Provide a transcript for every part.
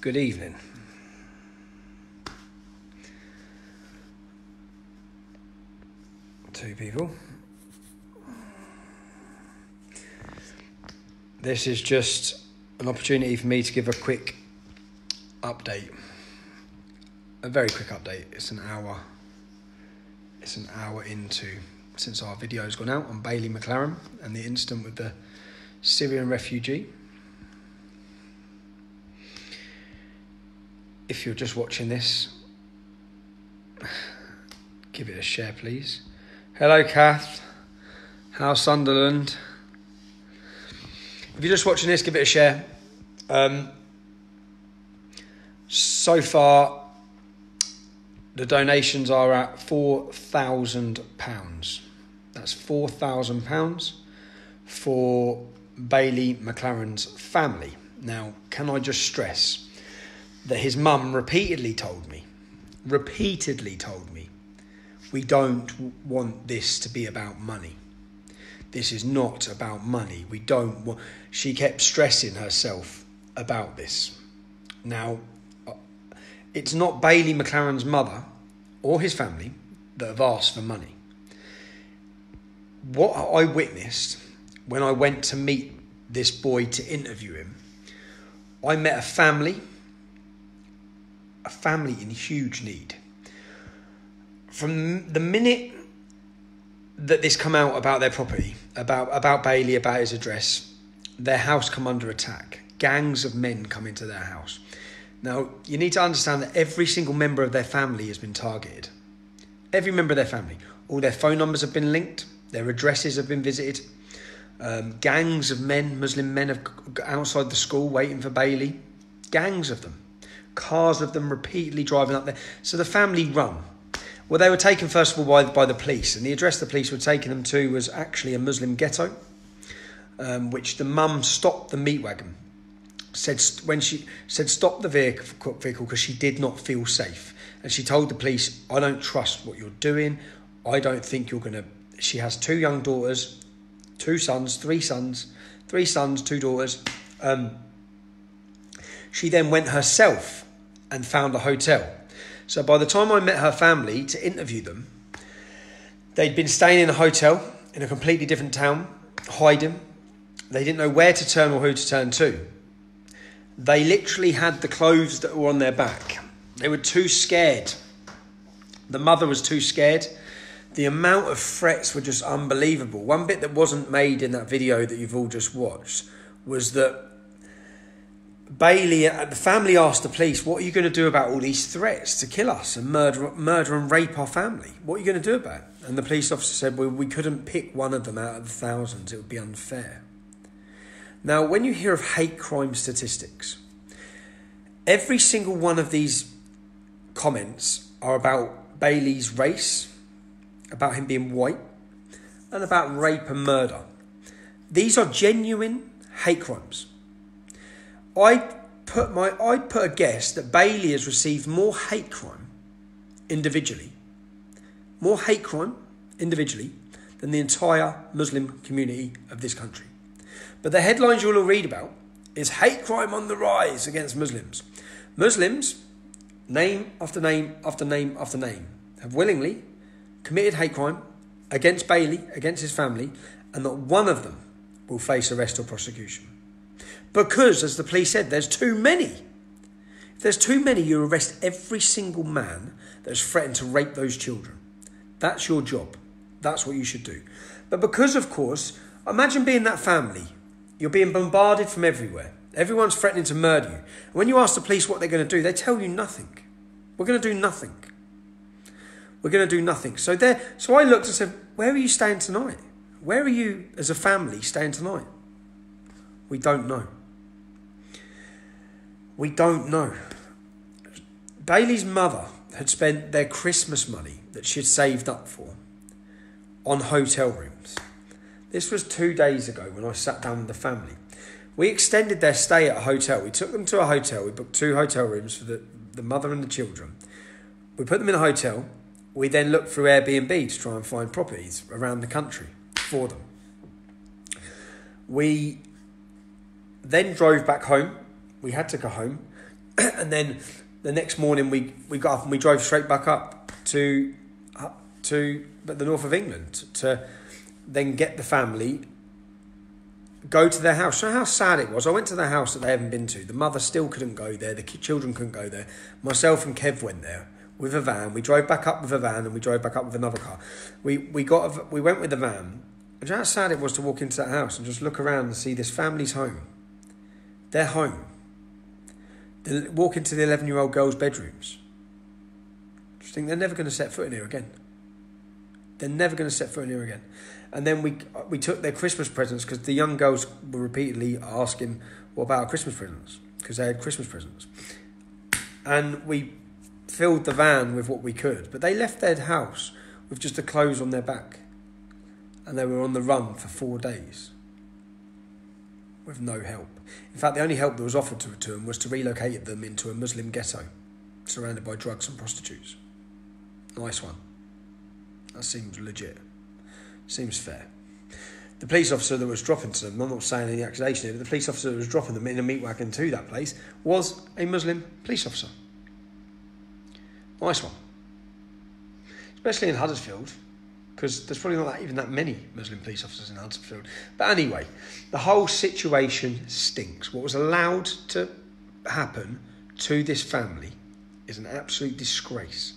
Good evening. Two people. This is just an opportunity for me to give a quick update. A very quick update. It's an hour into since our video's gone out on Bailey Mclaren and the incident with the Syrian refugee. If you're just watching this, give it a share, please. Hello, Kath. How's Sunderland? If you're just watching this, give it a share. So far, the donations are at £4,000. That's £4,000 for Bailey Mclaren's family. Now, can I just stress that his mum repeatedly told me, we don't want this to be about money. This is not about money. We don't want... She kept stressing herself about this. Now, it's not Bailey Mclaren's mother or his family that have asked for money. What I witnessed when I went to meet this boy to interview him, I met a family in huge need. From the minute that this come out about their property, about Bailey, about his address, their house come under attack. Gangs of men come into their house. Now, you need to understand that every single member of their family has been targeted. Every member of their family. All their phone numbers have been linked. Their addresses have been visited. Gangs of men, Muslim men, have outside the school waiting for Bailey. Gangs of them. Cars of them repeatedly driving up there. So the family run. Well, they were taken, first of all, by the police. And the address the police were taking them to was actually a Muslim ghetto, which the mum stopped the meat wagon. When she said stop the vehicle because she did not feel safe. And she told the police, I don't trust what you're doing. I don't think you're going to... She has two young daughters, three sons, two daughters. She then went herself and found a hotel. So by the time I met her family to interview them, they'd been staying in a hotel in a completely different town, hiding. They didn't know where to turn or who to turn to. They literally had the clothes that were on their back. They were too scared. The mother was too scared. The amount of threats were just unbelievable. One bit that wasn't made in that video that you've all just watched was that Bailey, the family asked the police, what are you going to do about all these threats to kill us and murder and rape our family? What are you going to do about it? And the police officer said, well, we couldn't pick one of them out of the thousands. It would be unfair. Now, when you hear of hate crime statistics, every single one of these comments are about Bailey's race, about him being white, and about rape and murder. These are genuine hate crimes. I'd put a guess that Bailey has received more hate crime individually than the entire Muslim community of this country. But the headlines you'll all read about is hate crime on the rise against Muslims. Muslims, name after name after name after name, have willingly committed hate crime against Bailey, against his family, and not one of them will face arrest or prosecution. Because, as the police said, there's too many. If there's too many, you arrest every single man that has threatened to rape those children. That's your job. That's what you should do. But because, of course, imagine being that family. You're being bombarded from everywhere. Everyone's threatening to murder you. And when you ask the police what they're going to do, they tell you nothing. We're going to do nothing. We're going to do nothing. So I looked and said, where are you staying tonight? Where are you as a family staying tonight? We don't know. We don't know. Bailey's mother had spent their Christmas money that she had saved up for on hotel rooms. This was 2 days ago when I sat down with the family. We extended their stay at a hotel. We took them to a hotel. We booked 2 hotel rooms for the mother and the children. We put them in a hotel. We then looked through Airbnb to try and find properties around the country for them. We then drove back home. We had to go home. And then the next morning we got up and we drove straight back up to the north of England to then get the family, go to their house. So how sad it was. I went to their house that they haven't been to. The mother still couldn't go there. The children couldn't go there. Myself and Kev went there with a van. We drove back up with a van and we drove back up with another car. We went with the van. And how sad it was to walk into that house and just look around and see this family's home. Their home. They walk into the 11-year-old girls' bedrooms. Just think they're never going to set foot in here again. They're never going to set foot in here again. And then we took their Christmas presents because the young girls were repeatedly asking, what about our Christmas presents? Because they had Christmas presents. And we filled the van with what we could. But they left their house with just the clothes on their back. And they were on the run for 4 days. With no help. In fact, the only help that was offered to them was to relocate them into a Muslim ghetto, surrounded by drugs and prostitutes. Nice one. That seems legit. Seems fair. The police officer that was dropping to them, I'm not saying any accusation here, but the police officer that was dropping them in a meat wagon to that place was a Muslim police officer. Nice one. Especially in Huddersfield, because there's probably not even that many Muslim police officers in Huddersfield. But anyway, the whole situation stinks. What was allowed to happen to this family is an absolute disgrace.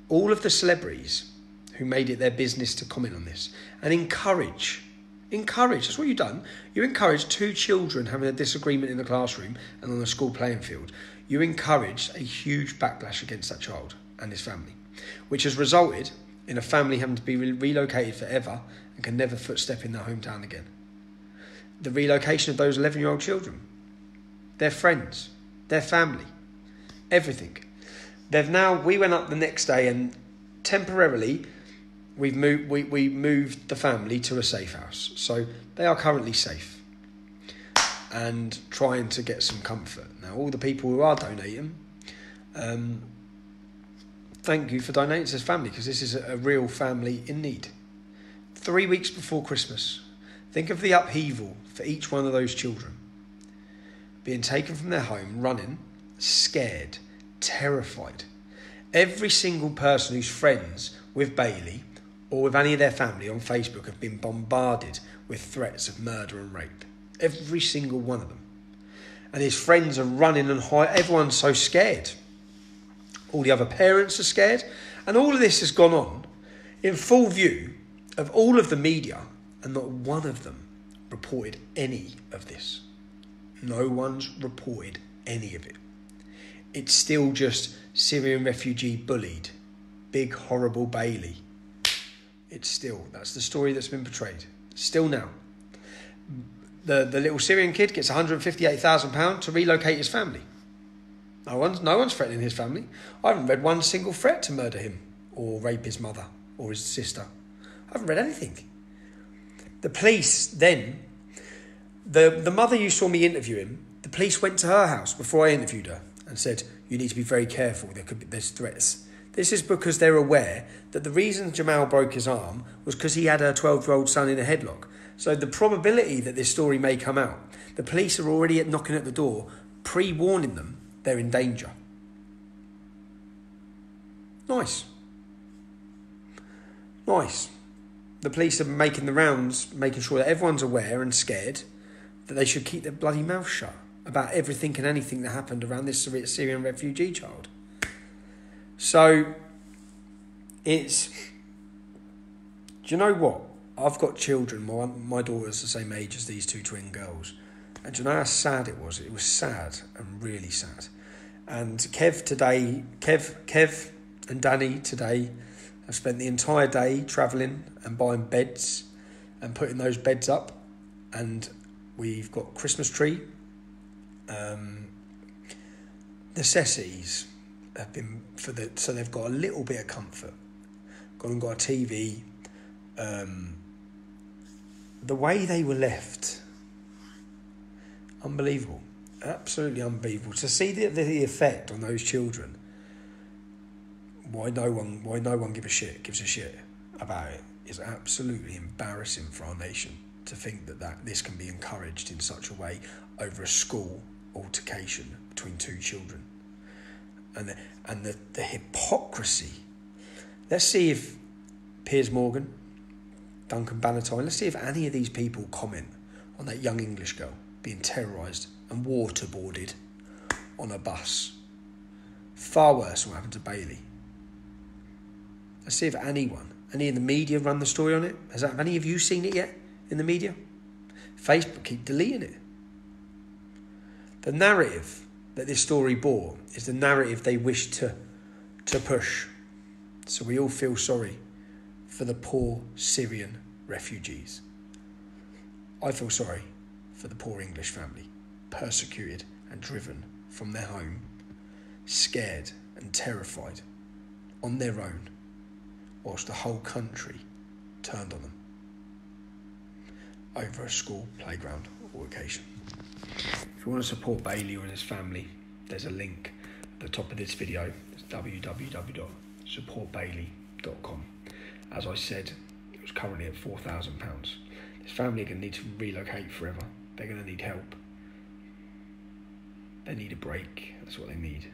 All of the celebrities who made it their business to comment on this and encourage, that's what you've done. You encourage 2 children having a disagreement in the classroom and on a school playing field. You encouraged a huge backlash against that child and his family, which has resulted in a family having to be relocated forever and can never footstep in their hometown again. The relocation of those 11-year-old children, their friends, their family, everything. We went up the next day and temporarily we moved the family to a safe house. So they are currently safe and trying to get some comfort. Now, all the people who are donating, thank you for donating to this family, because this is a real family in need. 3 weeks before Christmas. Think of the upheaval for each one of those children. Being taken from their home, running, scared, terrified. Every single person who's friends with Bailey or with any of their family on Facebook have been bombarded with threats of murder and rape. Every single one of them. And his friends are running and hiding. Everyone's so scared. All the other parents are scared. And all of this has gone on in full view of all of the media, and not one of them reported any of this. No one's reported any of it. It's still just Syrian refugee bullied. Big horrible Bailey. That's the story that's been portrayed. Still now. The little Syrian kid gets £158,000 to relocate his family. No one's threatening his family. I haven't read one single threat to murder him or rape his mother or his sister. I haven't read anything. The police then, the mother you saw me interviewing, the police went to her house before I interviewed her and said, you need to be very careful, there's threats. This is because they're aware that the reason Jamal broke his arm was because he had a 12-year-old son in a headlock. So the probability that this story may come out, the police are already knocking at the door, pre-warning them they're in danger. Nice. The police are making the rounds, making sure that everyone's aware and scared that they should keep their bloody mouth shut about everything and anything that happened around this Syrian refugee child. So, do you know what? I've got children. My daughter's the same age as these 2 twin girls. And do you know how sad it was? It was sad and really sad. And Kev and Danny today have spent the entire day travelling and buying beds and putting those beds up. And we've got Christmas tree. Necessities have been so they've got a little bit of comfort. Got a TV. The way they were left, unbelievable, absolutely unbelievable. To see the effect on those children. Why no one gives a shit about it is absolutely embarrassing for our nation. To think that this can be encouraged in such a way over a school altercation between 2 children. and the hypocrisy. Let's see if Piers Morgan, Duncan Bannatyne, let's see if any of these people comment on that young English girl being terrorised and waterboarded on a bus. Far worse than what happened to Bailey. Let's see if any of the media run the story on it. Have any of you seen it yet in the media? Facebook keep deleting it. The narrative that this story bore is the narrative they wish to push. So we all feel sorry for the poor Syrian refugees. I feel sorry for the poor English family, persecuted and driven from their home, scared and terrified, on their own, whilst the whole country turned on them over a school playground or occasion. If you want to support Bailey or his family, there's a link at the top of this video. It's www.supportbailey.com. As I said, it was currently at £4,000. This family are going to need to relocate forever. They're going to need help. They need a break. That's what they need.